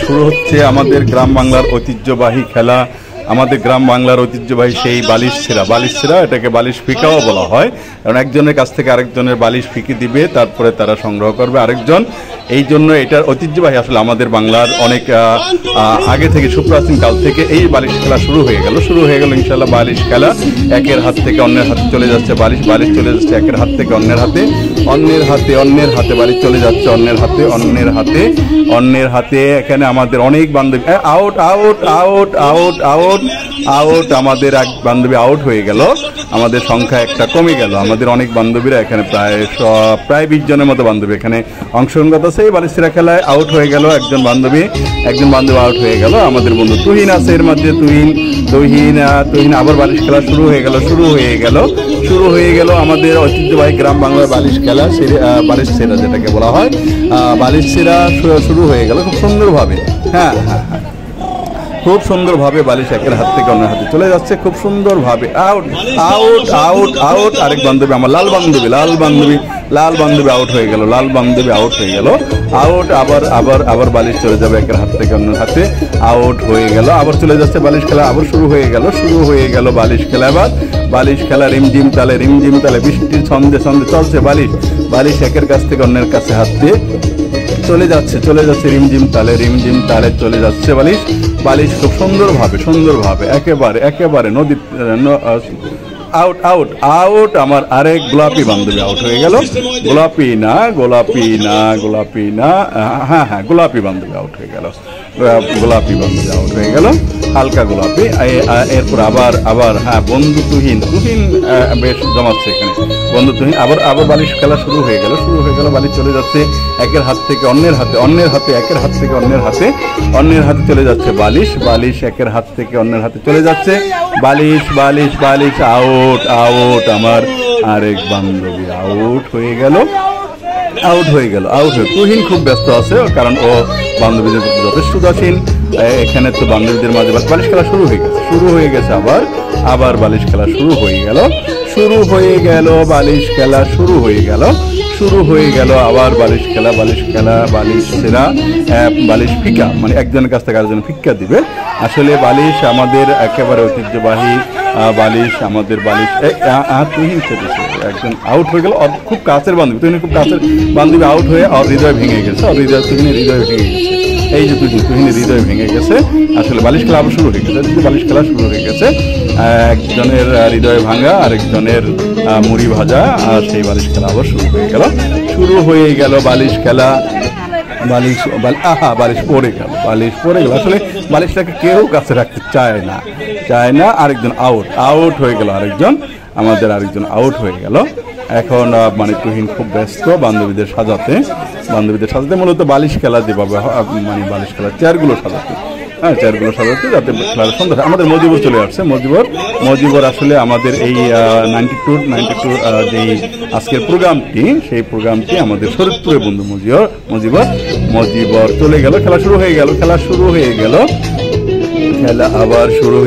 শুরু হচ্ছে আমাদের গ্রাম বাংলার ঐতিহ্যবাহী খেলা। আমাদের গ্রাম বাংলার ঐতিহ্যবাহী সেই বালিশ ছেঁড়া, এটাকে বালিশ ফিকাও বলা হয়। কারণ একজনের কাছ থেকে আরেকজনের বালিশ ফিকি দিবে, তারপরে তারা সংগ্রহ করবে আরেকজন। এই জন্য এটার ঐতিহ্যবাহী আসলে আমাদের বাংলার অনেক আগে থেকে, সুপ্রাচীন কাল থেকে এই বালিশ খেলা শুরু হয়ে গেল ইনশাল্লাহ। বালিশ খেলা একের হাত থেকে অন্যের হাতে চলে যাচ্ছে, বালিশ চলে যাচ্ছে একের হাত থেকে অন্যের হাতে, অন্যের হাতে বালিশ চলে যাচ্ছে অন্যের হাতে। এখানে আমাদের অনেক বান্ধবী আউট। আমাদের এক বান্ধবী আউট হয়ে গেল, আমাদের সংখ্যা একটা কমে গেল। আমাদের অনেক বান্ধবীরা এখানে প্রায় 20 জনের মতো বান্ধবী এখানে অংশগ্রহণ করতেছে। এই বালিশ ছেঁড়া খেলায় আউট হয়ে গেল একজন বান্ধবী আউট হয়ে গেল। আমাদের বন্ধু তুহিন আছে এর মধ্যে, তুহিন আবার বালিশ খেলা শুরু হয়ে গেল আমাদের ঐতিহ্যবাহী গ্রাম বাংলার বালিশ খেলা, বালিশ ছেঁড়া যেটাকে বলা হয়। বালিশ ছেঁড়া শুরু হয়ে গেল খুব সুন্দরভাবে। হ্যাঁ, খুব সুন্দরভাবে বালিশ একের হাত থেকে অন্যের হাতে চলে যাচ্ছে খুব সুন্দরভাবে। আউট। আরেক বান্ধবী আমার লাল বান্ধবী আউট হয়ে গেল। আউট। আবার বালিশ চলে যাবে একের হাত থেকে অন্যের হাতে। আউট হয়ে গেল, আবার চলে যাচ্ছে বালিশ খেলা, আবার শুরু হয়ে গেল বালিশ খেলা। এবার বালিশ খেলা রিমঝিম তালে বৃষ্টির ছন্দে চলছে বালিশ একের কাছ থেকে অন্যের কাছে হাত দিয়ে চলে যাচ্ছে রিমঝিম তালে চলে যাচ্ছে বালিশ খুব সুন্দরভাবে একেবারে নদী। আউট। আমার আরেক গোলাপি বান্ধবী আউট হয়ে গেল। গোলাপি না, হ্যাঁ, গোলাপি বান্ধবী আউট হয়ে গেল, হালকা গোলাপি। এরপর আবার হ্যাঁ, বন্ধু তুহিন বেশ জমাচ্ছে এখানে। বন্ধু তুহিন আবার বালিশ খেলা শুরু হয়ে গেল। বালিশ চলে যাচ্ছে একের হাত থেকে অন্যের হাতে, একের হাত থেকে অন্যের হাতে চলে যাচ্ছে বালিশ একের হাত থেকে অন্যের হাতে চলে যাচ্ছে বালিশ। আউট। আমার আরেক বান্ধবী আউট হয়ে গেল। তুহিন খুব ব্যস্ত আছে, কারণ ও বান্ধবীদের প্রতি যথেষ্ট উদাসীন। এখানে তো বান্ধবীদের মাঝে বালিশ খেলা শুরু হয়ে গেছে। আবার বালিশ খেলা শুরু হয়ে গেল। আবার বালিশ খেলা, বালিশ ছেঁড়া, বালিশ ফিকা, মানে একজনের কাছ থেকে আরেকজন ফিক্কা দিবে। আসলে বালিশ আমাদের একেবারে ঐতিহ্যবাহী বালিশ। আমাদের বালিশ তুহিন একজন আউট হয়ে গেল, খুব কাছের বান্ধবী, খুব কাছের বান্ধবী আউট হয়ে হৃদয় ভেঙে গেছে। এই যে তুহিনের হৃদয় ভেঙে গেছে। আসলে বালিশ খেলা আবার শুরু হয়ে গেছে। একজনের হৃদয় ভাঙা, আরেকজনের মুড়ি ভাজা, আর সেই বালিশ খেলা আবার শুরু হয়ে গেল বালিশ খেলা। বালিশ পড়ে গেল। আসলে বালিশটাকে কেউ কাছে রাখতে চায় না। আরেকজন আউট হয়ে গেল, আমাদের আরেকজন আউট হয়ে গেল। এখন মানে তুহিন খুব ব্যস্ত বান্ধবীদের সাজাতে মূলত বালিশ খেলা যেভাবে মানে বালিশ খেলার চেয়ারগুলো সাজাতে যাতে খেলার সুন্দর। আমাদের মজিবর চলে আসছে। মজিবর আসলে আমাদের এই 92 যেই আজকের প্রোগ্রামটি, সেই প্রোগ্রামটি আমাদের শরীরপুরের বন্ধু মজিবর চলে গেল। খেলা শুরু হয়ে গেল। খেলা আবার শুরু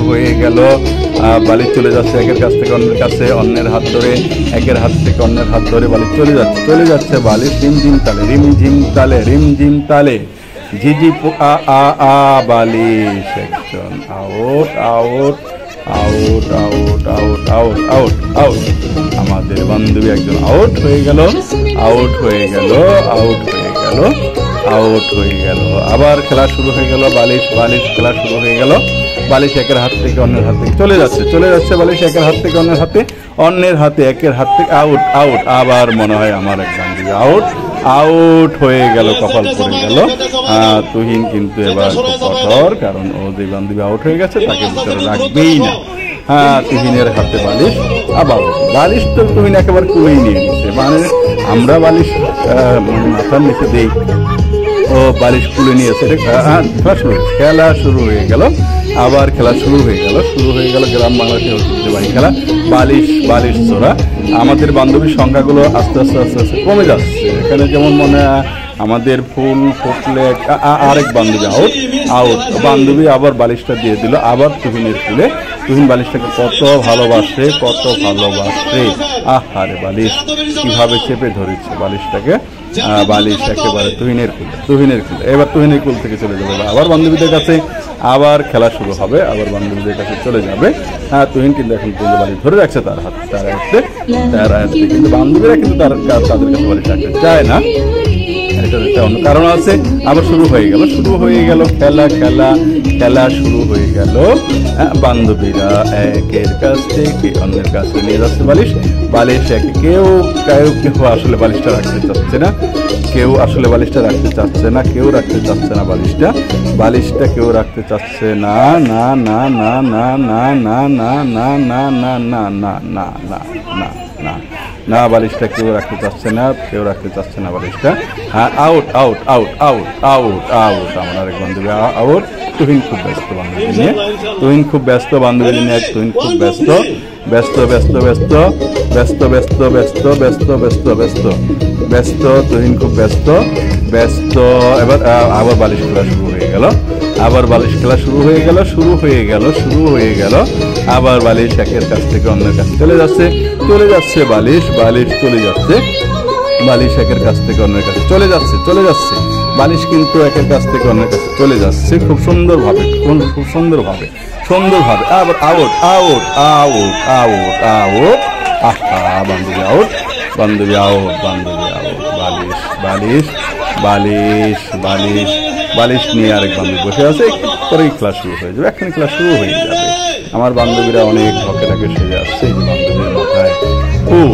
হয়ে গেল। বালিশ চলে যাচ্ছে একের কাছ থেকে অন্যের কাছে, অন্যের হাত ধরে, একের হাত থেকে অন্যের হাত ধরে বালিশ চলে যাচ্ছে বালিশ রিমঝিম তালে ঝিঝি বালিশ। একজন আউট। আমাদের বান্ধবী একজন আউট হয়ে গেল। আবার খেলা শুরু হয়ে গেল। বালিশ খেলা শুরু হয়ে গেল। বালিশ একের হাত থেকে অন্যের হাতে চলে যাচ্ছে বালিশ একের হাত থেকে অন্যের হাতে, একের হাত থেকে আউট। আবার মনে হয় আমার এক বান্ধবী আউট হয়ে গেল, কপাল পড়ে গেল। তুহিন কিন্তু এবার কঠোর, কারণ ও যে বান্ধবী আউট হয়ে গেছে তাকে ভিতরে রাখবেই না। তুহিনের হাতে বালিশ তো তুহিন একেবারে কুলেই নিয়ে নিচ্ছে। মানে আমরা বালিশ মাথার নিচে দেই, ও বালিশ কুলে নিয়েছে। খেলা শুরু হয়ে গেল। আবার খেলা শুরু হয়ে গেল গ্রাম বাংলাদেশের ঐতিহ্যবাহী খেলা বালিশ ছোড়া। আমাদের বান্ধবীর সংখ্যাগুলো আস্তে আস্তে কমে যাচ্ছে। এখানে যেমন মনে আমাদের ফুল ফুটলে আরেক বান্ধবী আউট আউট, বান্ধবী আবার বালিশটা দিয়ে দিল আবার তুহিনের ফুলে। তুহিন বালিশটাকে কত ভালোবাসে, কত ভালোবাসে। আহারে বালিশ কিভাবে চেপে ধরেছে বালিশটাকে। বালিশ একেবারে তুহিনের কুলে। এবার তুহিনের কুল থেকে চলে যাবে আবার বান্ধবীদের কাছে, আবার খেলা শুরু হবে, আবার বান্ধবীদের কাছে চলে যাবে। তুহিন কিন্তু এখন পর্যন্ত বালিশ ধরে রাখছে তার হাতে, কিন্তু বান্ধবীরা কিন্তু তাদের কাছে বালিশ রাখতে চায় না। এটা একটা অন্য কারণ আছে। আবার শুরু হয়ে গেল খেলা শুরু হয়ে গেল। বান্ধবীরা একের কাছ থেকে অন্যের কাছে নিয়ে যাচ্ছে বালিশ। কেউ আসলে বালিশটা রাখতে চাচ্ছে না, কেউ রাখতে চাচ্ছে না বালিশটা কেউ রাখতে চাচ্ছে না। না বালিশটা কেউ রাখতে চাচ্ছে না বালিশটা। হ্যাঁ, আউট। আমার আরেক বান্ধবী আউট। তুহিন খুব ব্যস্ত বান্ধবী নিয়ে, তুহিন খুব ব্যস্ত। তুহিন খুব ব্যস্ত। এবার আবার বালিশ খেলা শুরু হয়ে গেল, আবার বালিশ একের কাছ থেকে অন্যের কাছে চলে যাচ্ছে বালিশ একের কাছ থেকে অন্যের কাছে চলে যাচ্ছে বালিশ কিন্তু একের কাছ থেকে অন্যের কাছে চলে যাচ্ছে খুব সুন্দরভাবে। আবার আউট। আহা, বান্ধবী আউট। বালিশ নিয়ে আরেক বান্ধবী বসে আছে, পরেই ক্লাস শুরু হয়ে যাবে, এখনই ক্লাস শুরু হয়ে যাবে। আমার বান্ধবীরা অনেক ঢকে সেজে আসছে, বান্ধবীর মাথায় ফুল।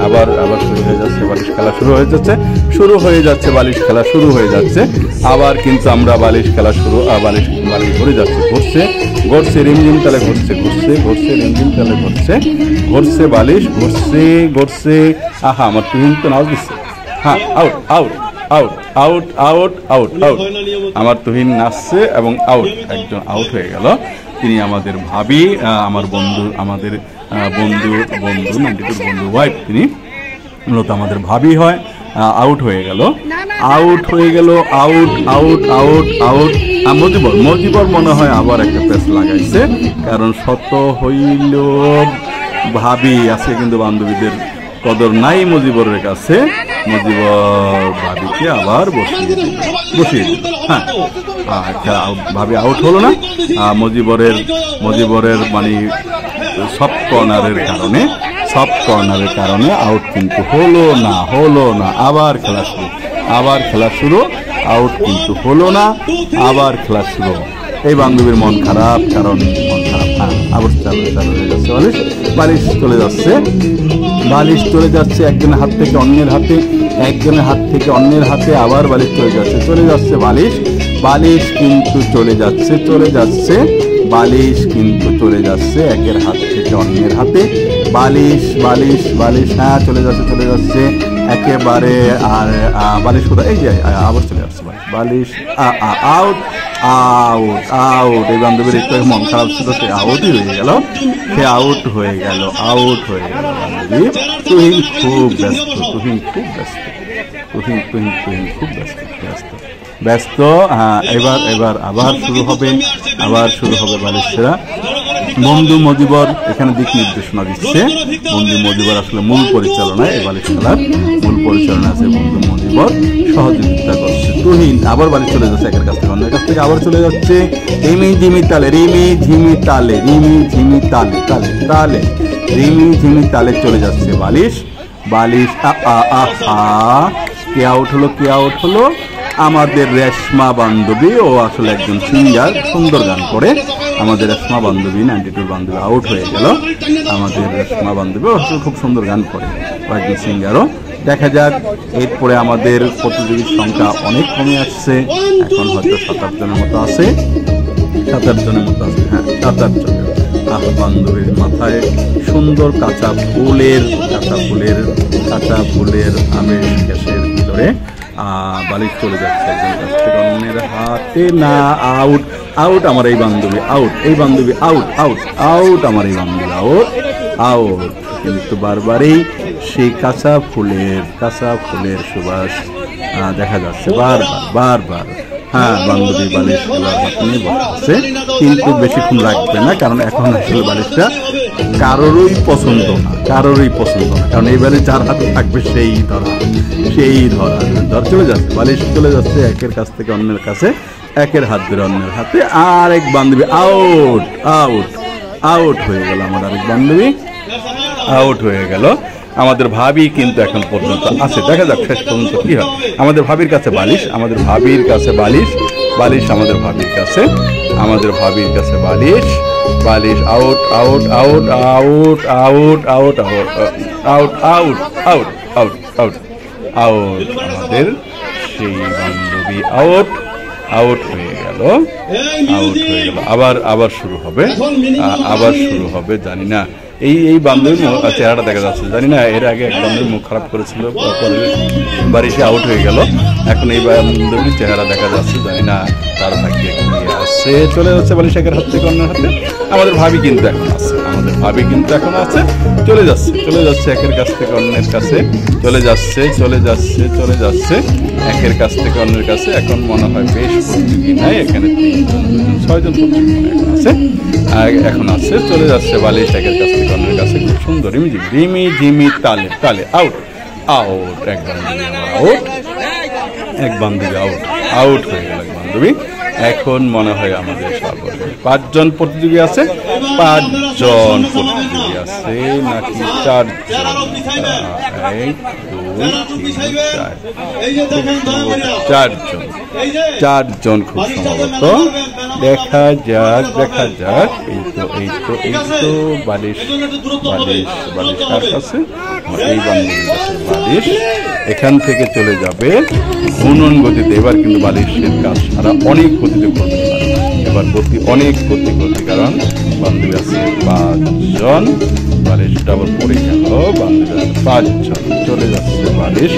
আবার শুরু হয়ে যাচ্ছে বালিশ খেলা, শুরু হয়ে যাচ্ছে। আবার কিন্তু আমরা বালিশ খেলা বালিশ ঘুরে যাচ্ছে, ঘুরছে রিমঝিম তালে ঘুরছে বালিশ, ঘুরছে। আহা, আমার তুহিন তো নাচ দিচ্ছে। হ্যাঁ, আউট। আমার তুহিন নাচছে এবং একজন আউট হয়ে গেল। তিনি আমাদের ভাবি, আমার বন্ধু, আমাদের বন্ধু 92 বন্ধু ওয়াইফ, তিনি মূলত আমাদের ভাবি হয়। আউট হয়ে গেল। মজিবর মনে হয় আবার একটা পেস লাগাইছে, কারণ শত হইল ভাবি আছে কিন্তু বান্ধবীদের কদর নাই মজিবরের কাছে। মজিবর ভাবিকে আবার বসিয়ে দিল। হ্যাঁ, ভাবি আউট হলো না। মজিবরের মানে সফট কর্নারের কারণে আউট কিন্তু হলো না। আবার খেলা শুরু। আউট কিন্তু হলো না, আবার খেলা শুরু। এই বান্ধবীর মন খারাপ, হ্যাঁ, আবার চালু হয়ে যাচ্ছে বালিশ চলে যাচ্ছে একজনের হাত থেকে অন্যের হাতে, আবার বালিশ চলে যাচ্ছে বালিশ কিন্তু চলে যাচ্ছে একের হাত থেকে অন্যের হাতে। বালিশ হ্যাঁ, চলে যাচ্ছে একেবারে। আর বালিশ কোথায়? এই যে আবার চলে যাচ্ছে বালিশ। আউট। এই বান্ধবীর একটু মন খারাপ ছিল, সে আউটই হয়ে গেল। বান্ধবী তুহিন খুব ব্যস্ত। হ্যাঁ, এবার আবার শুরু হবে বালিশ ছেড়া। বন্ধু মজিবর এখানে দিক নির্দেশনা দিচ্ছে। বন্ধু মজিবর আসলে মূল পরিচালনায়, এই বালিশ খেলার মূল পরিচালনা আছে বন্ধু মজিবর, সহযোগিতা করছে। তুহিন আবার বালিশ চলে যাচ্ছে একের কাছ থেকে অন্যের কাছ থেকে, আবার চলে যাচ্ছে রিমি ঝিমি তালে চলে যাচ্ছে বালিশ। কে আউট হলো? আমাদের রেশমা বান্ধবী। ও আসলে একজন সিঙ্গার, সুন্দর গান করে। আমাদের রেশমা বান্ধবী 92 বান্ধবী আউট হয়ে গেল। আমাদের রেশমা বান্ধবী আসলে খুব সুন্দর গান করে, একজন সিঙ্গারও। দেখা যাক, এরপরে আমাদের প্রতিযোগীর সংখ্যা অনেক কমে আসছে। এখন হয়তো 7-8 জনের মতো আছে। হ্যাঁ, 7-8 জনের। বান্ধবীর মাথায় সুন্দর কাঁচা ফুলের আমের গ্যাসের ভিতরে বালিশ চলে যাচ্ছে একজনের কাছ থেকে অন্যের হাতে। না, আউট আমার এই বান্ধবী, আউট। আমার এই বান্ধবী আউট। কিন্তু বারবারই সেই কাঁচা ফুলের সুবাস দেখা যাচ্ছে বারবার। হ্যাঁ, বান্ধবী বালিশগুলোর হাতে নিয়ে বসে আছে, কিন্তু বেশিক্ষণ লাগবে না, কারণ এখন আসলে বালিশটা কারোরই পছন্দ না, কারণ এই বালিশ যার হাতে থাকবে সেই ধরা চলে যাচ্ছে, বালিশ চলে যাচ্ছে একের কাছ থেকে অন্যের কাছে, একের হাত ধরে অন্যের হাতে। আর এক বান্ধবী আউট হয়ে গেল, আমার আরেক বান্ধবী আউট হয়ে গেল। আমাদের ভাবি কিন্তু এখন পর্যন্ত আছে, দেখা যাক শেষ পর্যন্ত কি হয়। আমাদের ভাবির কাছে বালিশ, আমাদের ভাবির কাছে বালিশ, আমাদের ভাবির কাছে বালিশ, out out out out out out out out out out out out out আমাদের সেই বান্ধবী আউট হয়ে গেল। আবার শুরু হবে, জানি না এই বান্ধবীর চেহারাটা দেখা যাচ্ছে, জানি না এর আগে এক বান্ধবীর মুখ খারাপ করেছিল, পরে বারিশে আউট হয়ে গেল। এখন এই বান্ধবীর চেহারা দেখা যাচ্ছে, জানি না তার ভাগ্যে কি আছে। চলে যাচ্ছে বালিশ একের হাত থেকে অন্যের হাতে। আমাদের ভাবি কিন্তু এখন আছে, চলে যাচ্ছে একের কাছ থেকে অন্যের কাছে, চলে যাচ্ছে একের কাছ থেকে অন্যের কাছে। এখন মনে হয় বেশ প্রতিযোগী নাই, এখানে 6জন আছে, এখন আছে। চলে যাচ্ছে বালিশ একের কাছ থেকে অন্যের কাছে, খুব সুন্দর রিমি ঝিমি তালে আউট। এক বান্ধবী আউট হয়ে গেল, এক বান্ধবী। এখন মনে হয় আমাদের সর্বশেষ 5জন প্রতিযোগী আছে, 5জন প্রতিযোগী আছে নাকি 4জন? 1 2 3 4জন খুব সম্ভবত। দেখা যাক। এই তো বালিশ কার কাছে? এই বান্ধবীর কাছে বালিশ। এখান থেকে চলে যাবে ঘূর্ণন গতিতে। এবার কিন্তু বালিশের কাজ সারা অনেক গতিতে করতে পারে, এবার অনেক গতি, কারণ বান্ধবী আছে 5জন, বালিশটা আবার পড়ে গেল, বান্ধবী আছে 5জন। চলে যাচ্ছে বালিশ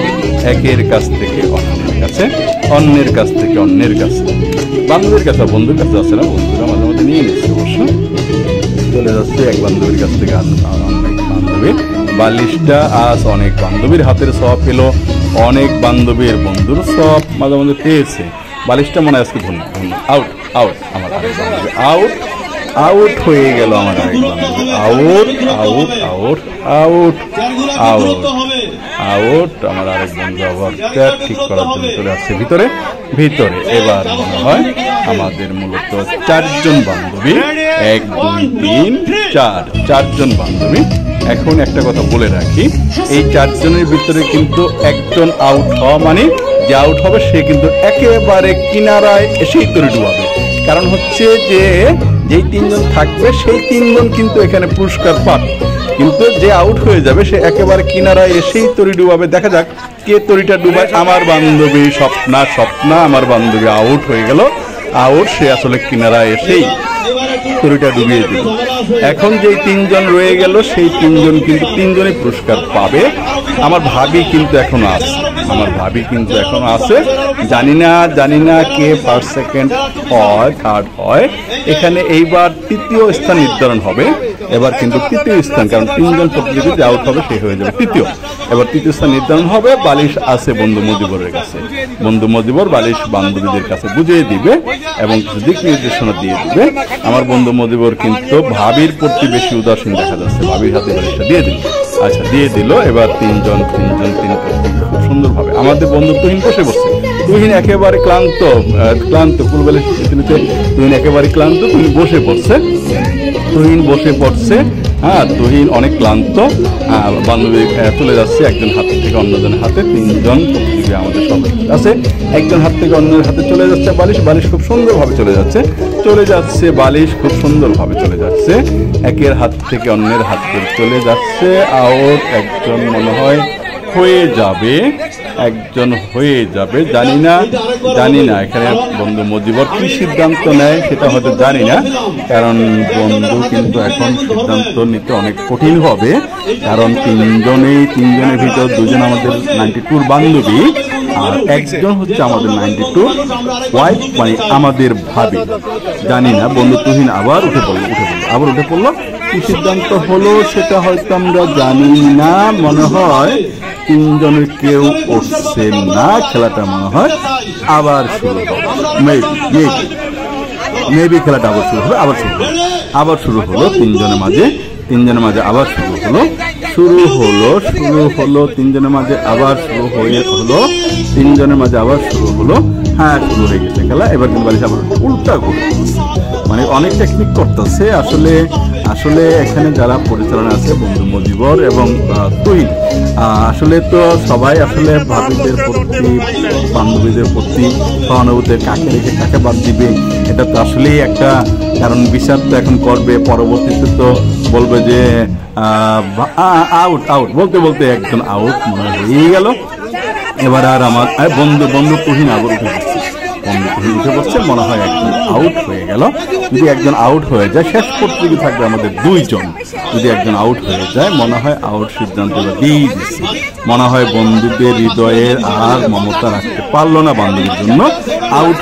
একের কাছ থেকে অন্যের কাছে, বান্ধবীর কাছে বন্ধুর কাছে আছে না, বন্ধুরা মাঝে মাঝে নিয়ে নিচ্ছে অবশ্য। চলে যাচ্ছে এক বান্ধবীর কাছ থেকে অনেক বান্ধবী। বালিশটা আজ অনেক বান্ধবীর হাতের সব পেলো, অনেক বান্ধবীর বন্ধুর সব মাঝে মাঝে পেয়েছে। বালিশটা মনে হয় আজকে আউট আমার আরেক বান্ধবী আউট হয়ে গেল, আমার আরেক বান্ধবী আউট আমার আরেক বন্ধু আবার ঠিক করার জন্য চলে আসছে ভিতরে। এবার মনে হয় আমাদের মূলত 4জন বান্ধবী, 1 2 3 4জন বান্ধবী। এখন একটা কথা বলে রাখি, এই 4জনের ভিতরে কিন্তু একজন আউট হওয়া মানে যে আউট হবে সে কিন্তু একেবারে কিনারায় এসেই তরি ডুবাবে। কারণ হচ্ছে যে যেই 3জন থাকবে সেই 3জন কিন্তু এখানে পুরস্কার পাবে, কিন্তু যে আউট হয়ে যাবে সে একেবারে কিনারায় এসেই তরি ডুবাবে। দেখা যাক কে তরিটা ডুবায়। আমার বান্ধবী স্বপ্না আমার বান্ধবী আউট হয়ে গেল, সে আসলে কিনারায় এসেই তরিটা ডুবিয়ে দিল। এখন যেই 3জন রয়ে গেল সেই 3জন কিন্তু 3জনই পুরস্কার পাবে। আমার ভাবি কিন্তু এখনো আছে, জানি না কে ফার্স্ট সেকেন্ড হয় থার্ড হয়। এখানে এইবার 3য় স্থান নির্ধারণ হবে। এবার কিন্তু 3য় স্থান, কারণ 3জন প্রতিযোগী যে আউট হবে সে হয়ে যাবে 3য়। এবার 3য় স্থান নির্ধারণ হবে। বালিশ আছে বন্ধু মজিবরের কাছে, বন্ধু মজিবর বালিশ বান্ধবীদের কাছে বুঝিয়ে দিবে এবং দিক নির্দেশনা দিয়ে দিবে। আমার বন্ধু মজিবর কিন্তু ভাবির প্রতি বেশি উদাসীন দেখা যাচ্ছে, ভাবির হাতে বালিশটা দিয়ে দিল। আচ্ছা, দিয়ে দিল। এবার 3জন খুব সুন্দরভাবে আমাদের বন্ধু তুহিন বসে পড়ছে। তুহিন একেবারে ক্লান্ত কুলবালিশ তুহিন একেবারে ক্লান্ত, তুহিন বসে পড়ছে। তুহিন অনেক ক্লান্ত। বান্ধবী চলে যাচ্ছে একজন হাত থেকে অন্যজনের হাতে, 3জন প্রতিযোগী আমাদের সবাই আছে। একজন হাত থেকে অন্যের হাতে চলে যাচ্ছে বালিশ খুব সুন্দরভাবে চলে যাচ্ছে বালিশ খুব সুন্দরভাবে চলে যাচ্ছে। একের হাত থেকে অন্যের হাতে চলে যাচ্ছে আউট। একজন মনে হয় হয়ে যাবে, জানি না এখানে বন্ধু মজিবর কি সিদ্ধান্ত নেয় সেটা হয়তো জানি না, কারণ বন্ধু কিন্তু এখন সিদ্ধান্ত নিতে অনেক কঠিন হবে। কারণ 3জনের ভিতর 2জন আমাদের 92 বান্ধবী, আর একজন হচ্ছে আমাদের 92 ওয়াইফ, মানে আমাদের ভাবি। জানি না বন্ধু তুহিন আবার উঠে পড়লো। কি সিদ্ধান্ত হলো সেটা হয়তো আমরা জানি না, মনে হয় তিনজনের কেউ উঠছে না, খেলাটা মনে হয় আবার শুরু হবে, মেবি খেলাটা আবার শুরু হলো তিনজনের মাঝে আবার শুরু হলো তিনজনের মাঝে আবার শুরু হলো। হ্যাঁ, শুরু হয়ে গেছে খেলা। এবার কিন্তু বালিশ আবার উল্টা করে, মানে অনেক টেকনিক করতেছে আসলে এখানে যারা পরিচালনা আছে বন্ধু মজিবর এবং তুহিন, আসলে তো সবাই আসলে ভাবিদের প্রতি, বান্ধবীদের প্রতি সহানুভূতি, কাকে রেখে কাকে বাদ দিবে, এটা তো আসলেই একটা, কারণ বিচার তো এখন করবে, পরবর্তীতে তো বলবে যে আউট বলতে একজন আউট মনে হয়ে গেল। এবার আর আমার বন্ধু তুহিন আবার উঠে পড়ছে, মনে হয় একজন আউট হয়ে গেল। যদি একজন আউট হয়ে যায়, শেষ প্রতিযোগী থাকবে আমাদের 2 জন। যদি একজন আউট হয়ে যায়, মনে হয় আউট সিদ্ধান্ত দিয়ে দিচ্ছে, মনে হয় বন্ধুদের হৃদয়ের আর মমতা রাখতে পারলো না বান্ধবীর জন্য, আউট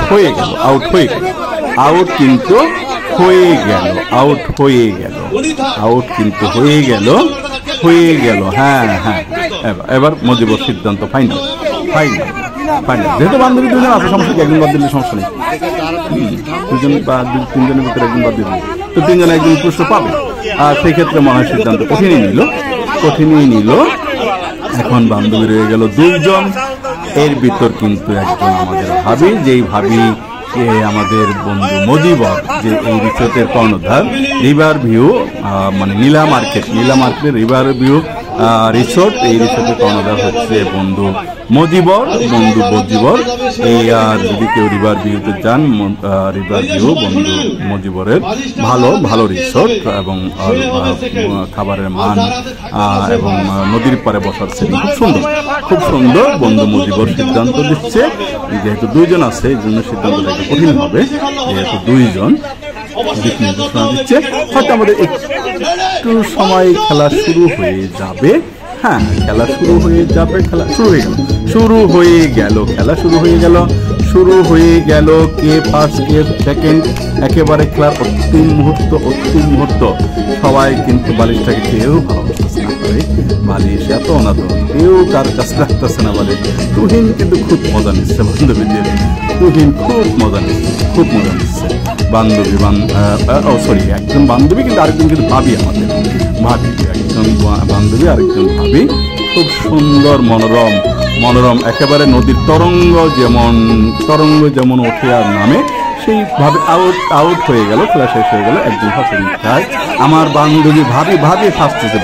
কিন্তু হয়ে গেল। হ্যাঁ, এবার মজিবর সিদ্ধান্ত ফাইনাল। যেহেতু বান্ধবী 2 জন আছে, সমস্যা কি, একজন বাদ দিলে সমস্যা নেই, 2 জন বা 3 জনের ভিতরে একজন বাদ দিলে তো 3 জন একজন পুরস্কার পাবে। আর সেই ক্ষেত্রে মনে হয় সিদ্ধান্ত কঠিনই নিল। এখন বান্ধবী রয়ে গেল 2 জন। এর ভিতর কিন্তু একজন আমাদের ভাবি, যেই ভাবি আমাদের বন্ধু মজিবর, যে এই রিসোর্টের কর্ণধার, রিভার ভিউ, মানে নীলা মার্কেটের রিভার ভিউ রিসোর্ট, এই রিসোর্টের কর্ণধার হচ্ছে বন্ধু মজিবর। এই আর যদি কেউ রিভার ভিউতে যান, রিভার ভিউ বন্ধু মজিবরের ভালো রিসোর্ট, এবং খাবারের মান এবং নদীর পাড়ে বসার সেটিং খুব সুন্দর। বন্ধু মজিবর সিদ্ধান্ত দিচ্ছে, যেহেতু 2 জন আছে এই জন্য সিদ্ধান্তটা একটু কঠিন হবে, যেহেতু 2 জন দিক নির্দেশনা দিচ্ছে। হয়তো আমাদের একটু সময় খেলা শুরু হয়ে যাবে। হ্যাঁ, খেলা শুরু হয়ে গেল। কে ফার্স্ট, কে সেকেন্ড, একেবারে খেলার অন্তিম মুহূর্ত। সবাই কিন্তু বালিশটাকে কেউ ভালোবাসতেছে না, বালিশ এত অনাদর, কেউ কার কাছে রাখতেছে না বালিশ। তুহিন কিন্তু খুব মজা নিচ্ছে বান্ধবীদের, খুব মজা নিচ্ছে বান্ধবী, একজন বান্ধবী কিন্তু আরেকজন কিন্তু ভাবি, আমাদের একজন বান্ধবী আরেকজন ভাবি। খুব সুন্দর, মনোরম একেবারে নদীর তরঙ্গ যেমন ওঠে আর নামে, সেইভাবে আউট হয়ে গেল, খেলা শেষ হয়ে গেল। একজন ফার্স্ট, আমার বান্ধবী ভাবি ফার্স্ট হয়েছে,